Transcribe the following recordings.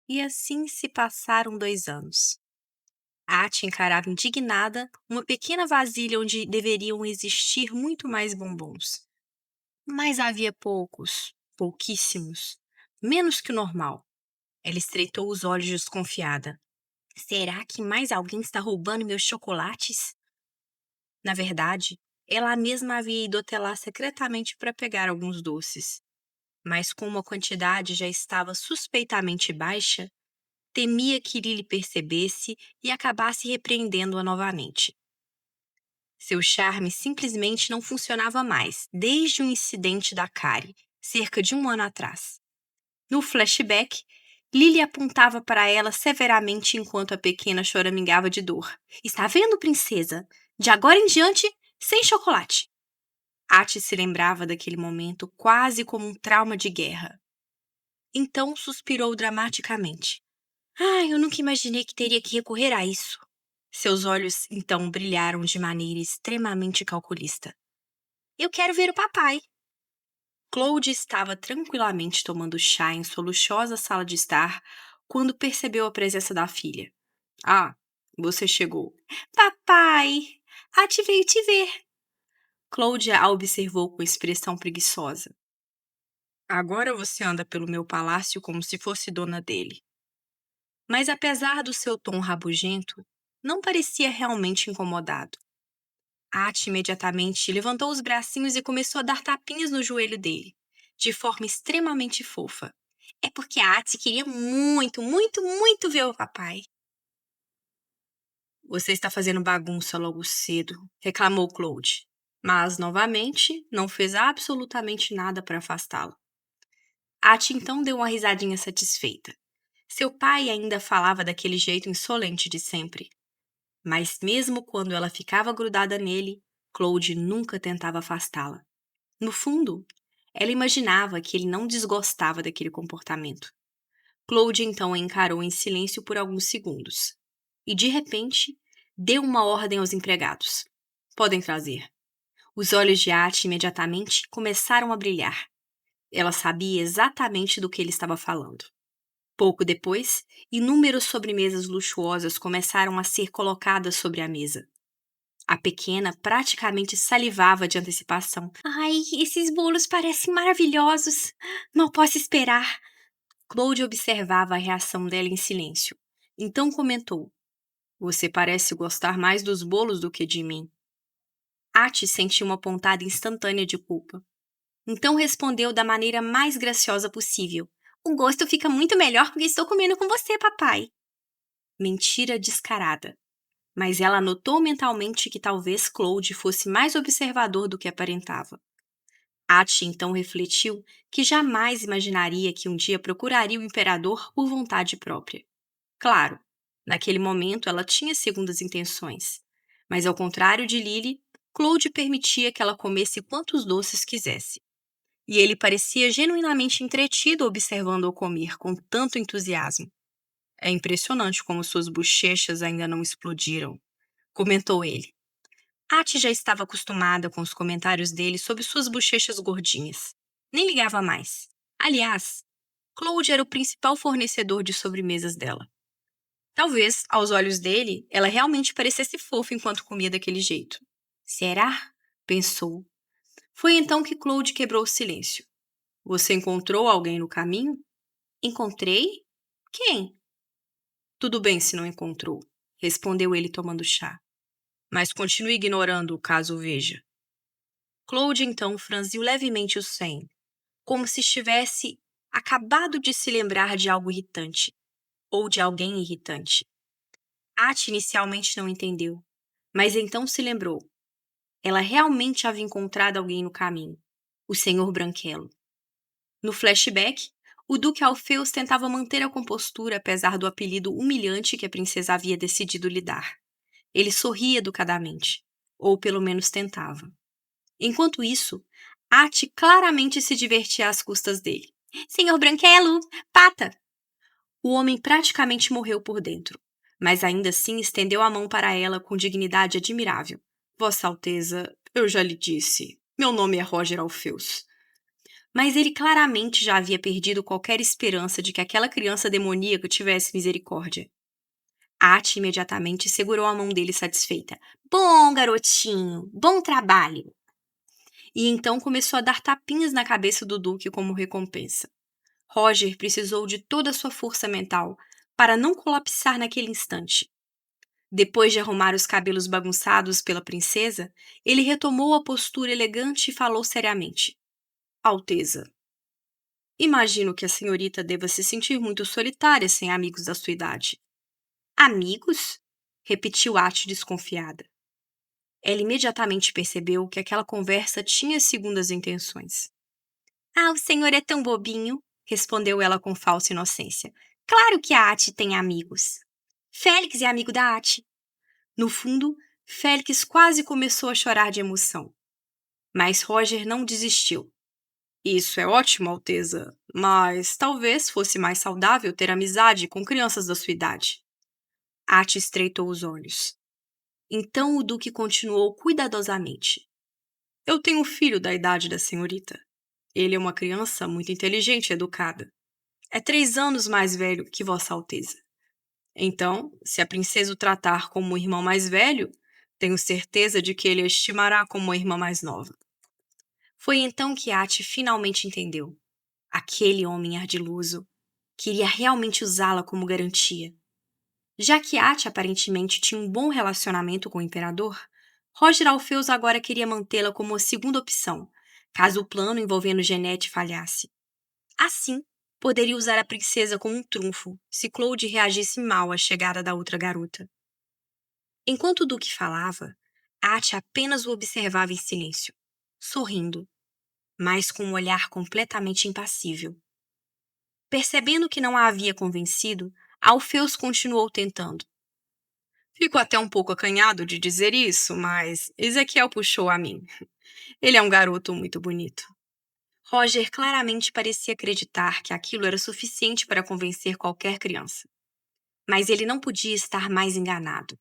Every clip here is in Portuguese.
E assim se passaram 2 anos. Ati encarava indignada uma pequena vasilha onde deveriam existir muito mais bombons. Mas havia poucos, pouquíssimos, menos que o normal. Ela estreitou os olhos desconfiada. Será que mais alguém está roubando meus chocolates? Na verdade, ela mesma havia ido até lá secretamente para pegar alguns doces. Mas como a quantidade já estava suspeitamente baixa, temia que Lily percebesse e acabasse repreendendo-a novamente. Seu charme simplesmente não funcionava mais desde o incidente da Kari, cerca de 1 ano atrás. No flashback, Lily apontava para ela severamente enquanto a pequena choramingava de dor. Está vendo, princesa? De agora em diante, sem chocolate. Ati se lembrava daquele momento quase como um trauma de guerra. Então suspirou dramaticamente. Eu nunca imaginei que teria que recorrer a isso. Seus olhos então brilharam de maneira extremamente calculista. Eu quero ver o papai. Claude estava tranquilamente tomando chá em sua luxuosa sala de estar quando percebeu a presença da filha. Ah, você chegou. Papai, a te veio te ver. Claude a observou com expressão preguiçosa. Agora você anda pelo meu palácio como se fosse dona dele. Mas apesar do seu tom rabugento, não parecia realmente incomodado. Ati imediatamente levantou os bracinhos e começou a dar tapinhas no joelho dele, de forma extremamente fofa. É porque a Ati queria muito, muito, muito ver o papai. Você está fazendo bagunça logo cedo, reclamou Claude. Mas, novamente, não fez absolutamente nada para afastá-lo. Ati então deu uma risadinha satisfeita. Seu pai ainda falava daquele jeito insolente de sempre. Mas mesmo quando ela ficava grudada nele, Claude nunca tentava afastá-la. No fundo, ela imaginava que ele não desgostava daquele comportamento. Claude então a encarou em silêncio por alguns segundos. E, de repente, deu uma ordem aos empregados. Podem trazer. Os olhos de Ati imediatamente começaram a brilhar. Ela sabia exatamente do que ele estava falando. Pouco depois, inúmeras sobremesas luxuosas começaram a ser colocadas sobre a mesa. A pequena praticamente salivava de antecipação. Ai, esses bolos parecem maravilhosos. Não posso esperar. Claude observava a reação dela em silêncio. Então comentou. Você parece gostar mais dos bolos do que de mim. Ati sentiu uma pontada instantânea de culpa. Então respondeu da maneira mais graciosa possível. O gosto fica muito melhor porque estou comendo com você, papai. Mentira descarada. Mas ela notou mentalmente que talvez Claude fosse mais observador do que aparentava. Ati então refletiu que jamais imaginaria que um dia procuraria o imperador por vontade própria. Claro, naquele momento ela tinha segundas intenções, mas ao contrário de Lily, Claude permitia que ela comesse quantos doces quisesse. E ele parecia genuinamente entretido observando-o comer com tanto entusiasmo. É impressionante como suas bochechas ainda não explodiram, comentou ele. Ati já estava acostumada com os comentários dele sobre suas bochechas gordinhas. Nem ligava mais. Aliás, Claude era o principal fornecedor de sobremesas dela. Talvez, aos olhos dele, ela realmente parecesse fofa enquanto comia daquele jeito. Será? Pensou. Foi então que Claude quebrou o silêncio. Você encontrou alguém no caminho? Encontrei? Quem? Tudo bem se não encontrou, respondeu ele tomando chá. Mas continue ignorando caso o veja. Claude então franziu levemente o senho, como se estivesse acabado de se lembrar de algo irritante, ou de alguém irritante. Ati inicialmente não entendeu, mas então se lembrou. Ela realmente havia encontrado alguém no caminho, o Senhor Branquelo. No flashback, o Duque Alfeus tentava manter a compostura apesar do apelido humilhante que a princesa havia decidido lhe dar. Ele sorria educadamente, ou pelo menos tentava. Enquanto isso, Ati claramente se divertia às custas dele. Senhor Branquelo, pata! O homem praticamente morreu por dentro, mas ainda assim estendeu a mão para ela com dignidade admirável. Vossa Alteza, eu já lhe disse, meu nome é Roger Alfeus. Mas ele claramente já havia perdido qualquer esperança de que aquela criança demoníaca tivesse misericórdia. Ati imediatamente segurou a mão dele satisfeita. Bom, garotinho, bom trabalho! E então começou a dar tapinhas na cabeça do Duque como recompensa. Roger precisou de toda a sua força mental para não colapsar naquele instante. Depois de arrumar os cabelos bagunçados pela princesa, ele retomou a postura elegante e falou seriamente: Alteza, imagino que a senhorita deva se sentir muito solitária sem amigos da sua idade. Amigos? Repetiu Ati desconfiada. Ela imediatamente percebeu que aquela conversa tinha segundas intenções. Ah, o senhor é tão bobinho, respondeu ela com falsa inocência. Claro que a Ati tem amigos. Félix é amigo da Ati. No fundo, Félix quase começou a chorar de emoção. Mas Roger não desistiu. Isso é ótimo, Alteza, mas talvez fosse mais saudável ter amizade com crianças da sua idade. Ati estreitou os olhos. Então o Duque continuou cuidadosamente. Eu tenho um filho da idade da senhorita. Ele é uma criança muito inteligente e educada. É 3 anos mais velho que Vossa Alteza. Então, se a princesa o tratar como um irmão mais velho, tenho certeza de que ele a estimará como uma irmã mais nova. Foi então que Ati finalmente entendeu. Aquele homem ardiloso queria realmente usá-la como garantia. Já que Ati aparentemente tinha um bom relacionamento com o imperador, Roger Alfeus agora queria mantê-la como a segunda opção, caso o plano envolvendo Jeanette falhasse. Assim, poderia usar a princesa como um trunfo, se Claude reagisse mal à chegada da outra garota. Enquanto o Duque falava, Ati apenas o observava em silêncio, sorrindo, mas com um olhar completamente impassível. Percebendo que não a havia convencido, Alfeus continuou tentando. Fico até um pouco acanhado de dizer isso, mas Ezequiel puxou a mim. Ele é um garoto muito bonito. Roger claramente parecia acreditar que aquilo era suficiente para convencer qualquer criança. Mas ele não podia estar mais enganado.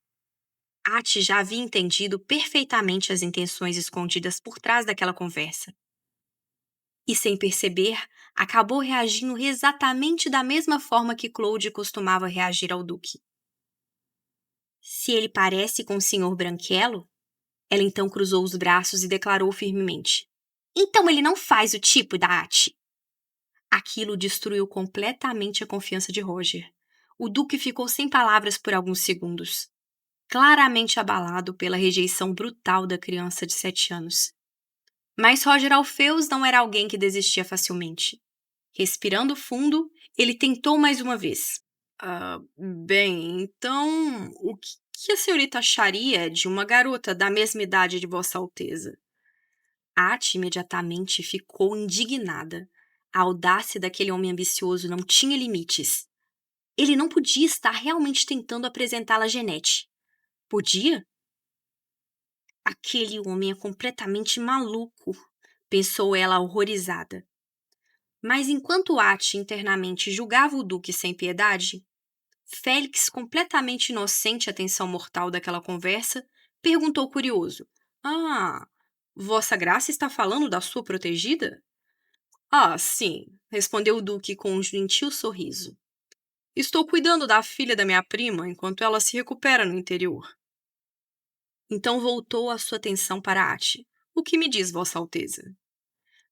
Ati já havia entendido perfeitamente as intenções escondidas por trás daquela conversa. E, sem perceber, acabou reagindo exatamente da mesma forma que Claude costumava reagir ao Duque. Se ele parece com o Sr. Branquelo, ela então cruzou os braços e declarou firmemente. Então ele não faz o tipo da Ati. Aquilo destruiu completamente a confiança de Roger. O Duque ficou sem palavras por alguns segundos, claramente abalado pela rejeição brutal da criança de 7 anos. Mas Roger Alfeus não era alguém que desistia facilmente. Respirando fundo, ele tentou mais uma vez. Bem, então, o que a senhorita acharia de uma garota da mesma idade de Vossa Alteza? Ati imediatamente ficou indignada. A audácia daquele homem ambicioso não tinha limites. Ele não podia estar realmente tentando apresentá-la a Jeanette. Podia? Aquele homem é completamente maluco, pensou ela horrorizada. Mas enquanto Ati internamente julgava o Duque sem piedade, Félix, completamente inocente à tensão mortal daquela conversa, perguntou curioso: Ah, Vossa Graça está falando da sua protegida? Ah, sim, respondeu o Duque com um gentil sorriso. Estou cuidando da filha da minha prima enquanto ela se recupera no interior. Então voltou a sua atenção para Ati. O que me diz, Vossa Alteza?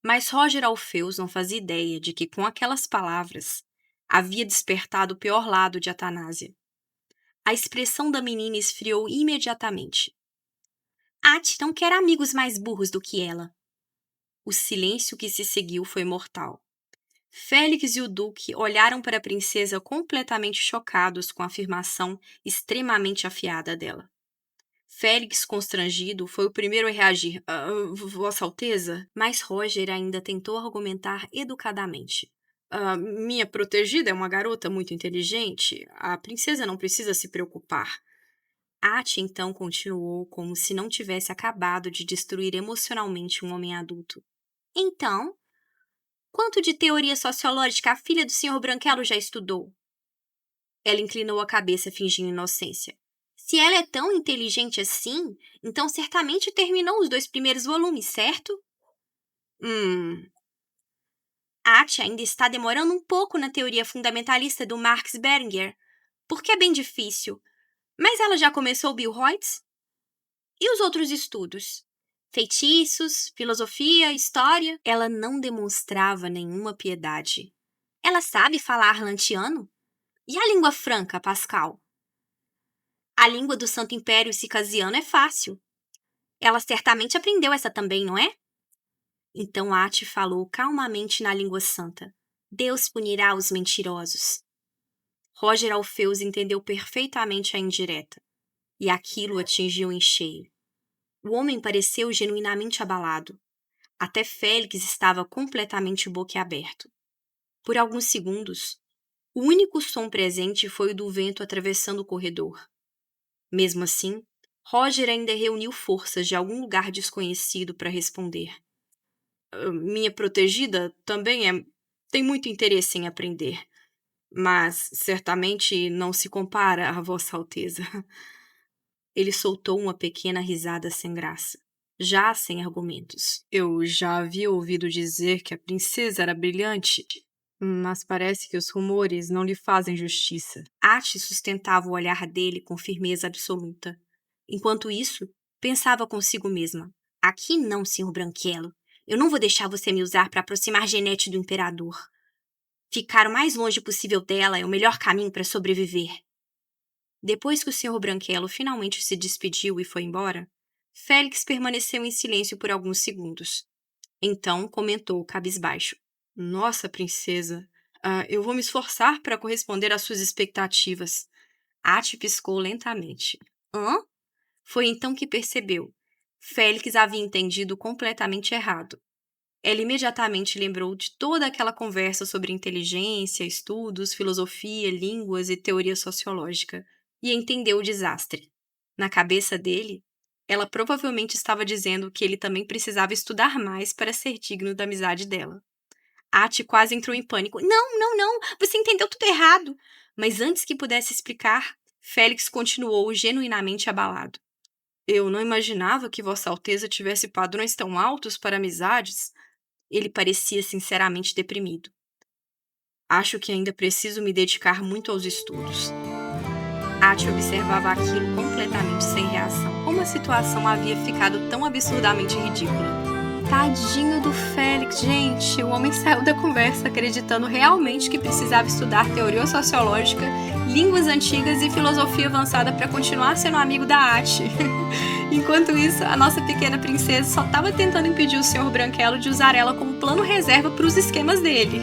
Mas Roger Alfeus não fazia ideia de que, com aquelas palavras, havia despertado o pior lado de Atanásia. A expressão da menina esfriou imediatamente. Ati não quer amigos mais burros do que ela. O silêncio que se seguiu foi mortal. Félix e o Duque olharam para a princesa completamente chocados com a afirmação extremamente afiada dela. Félix, constrangido, foi o primeiro a reagir. Vossa Alteza? Mas Roger ainda tentou argumentar educadamente. Minha protegida é uma garota muito inteligente. A princesa não precisa se preocupar. Ati então continuou como se não tivesse acabado de destruir emocionalmente um homem adulto. Então, quanto de teoria sociológica a filha do Sr. Branquelo já estudou? Ela inclinou a cabeça fingindo inocência. Se ela é tão inteligente assim, então certamente terminou os 2 primeiros volumes, certo? Hum. Ati ainda está demorando um pouco na teoria fundamentalista do Marx Berger, porque é bem difícil. Mas ela já começou o Bill Reutz? E os outros estudos? Feitiços, filosofia, história? Ela não demonstrava nenhuma piedade. Ela sabe falar lantiano? E a língua franca, Pascal? A língua do Santo Império Cicasiano é fácil. Ela certamente aprendeu essa também, não é? Então Ati falou calmamente na língua santa. Deus punirá os mentirosos. Roger Alfeus entendeu perfeitamente a indireta. E aquilo atingiu em cheio. O homem pareceu genuinamente abalado. Até Félix estava completamente boquiaberto. Por alguns segundos, o único som presente foi o do vento atravessando o corredor. Mesmo assim, Roger ainda reuniu forças de algum lugar desconhecido para responder. Minha protegida também tem muito interesse em aprender, mas certamente não se compara a Vossa Alteza. Ele soltou uma pequena risada sem graça, já sem argumentos. Eu já havia ouvido dizer que a princesa era brilhante, mas parece que os rumores não lhe fazem justiça. Ati sustentava o olhar dele com firmeza absoluta. Enquanto isso, pensava consigo mesma. Aqui não, Sr. Branquelo. Eu não vou deixar você me usar para aproximar Genete do Imperador. Ficar o mais longe possível dela é o melhor caminho para sobreviver. Depois que o Sr. Branquelo finalmente se despediu e foi embora, Félix permaneceu em silêncio por alguns segundos. Então comentou cabisbaixo. Nossa, princesa, eu vou me esforçar para corresponder às suas expectativas. Ati piscou lentamente. Hã? Foi então que percebeu. Félix havia entendido completamente errado. Ela imediatamente lembrou de toda aquela conversa sobre inteligência, estudos, filosofia, línguas e teoria sociológica, e entendeu o desastre. Na cabeça dele, ela provavelmente estava dizendo que ele também precisava estudar mais para ser digno da amizade dela. Ati quase entrou em pânico. Não, você entendeu tudo errado. Mas antes que pudesse explicar, Félix continuou genuinamente abalado. Eu não imaginava que Vossa Alteza tivesse padrões tão altos para amizades. Ele parecia sinceramente deprimido. Acho que ainda preciso me dedicar muito aos estudos. Ati observava aquilo completamente sem reação. Como a situação havia ficado tão absurdamente ridícula. Tadinho do Félix, gente. O homem saiu da conversa acreditando realmente que precisava estudar teoria sociológica, línguas antigas e filosofia avançada para continuar sendo amigo da Ati. Enquanto isso, a nossa pequena princesa só estava tentando impedir o Sr. Branquelo de usar ela como plano reserva para os esquemas dele.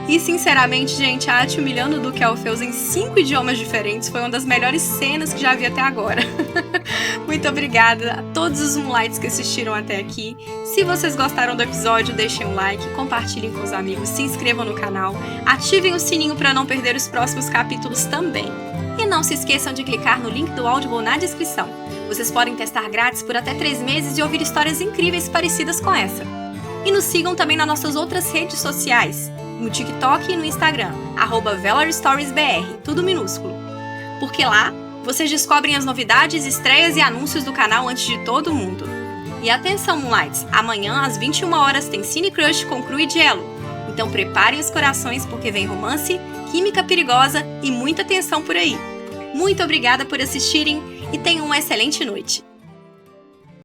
E, sinceramente, gente, a Ati humilhando o Duque Alfeus em 5 idiomas diferentes foi uma das melhores cenas que já vi até agora. Muito obrigada a todos os Moonlights que assistiram até aqui. Se vocês gostaram do episódio, deixem um like, compartilhem com os amigos, se inscrevam no canal, ativem o sininho para não perder os próximos capítulos também. E não se esqueçam de clicar no link do Audible na descrição. Vocês podem testar grátis por até 3 meses e ouvir histórias incríveis parecidas com essa. E nos sigam também nas nossas outras redes sociais, no TikTok e no Instagram, @ValorStoriesBR, tudo minúsculo. Porque lá, vocês descobrem as novidades, estreias e anúncios do canal antes de todo mundo. E atenção, Moonlights, amanhã às 21 horas tem Cine Crush com Cru e Jello. Então preparem os corações porque vem romance, química perigosa e muita tensão por aí. Muito obrigada por assistirem e tenham uma excelente noite.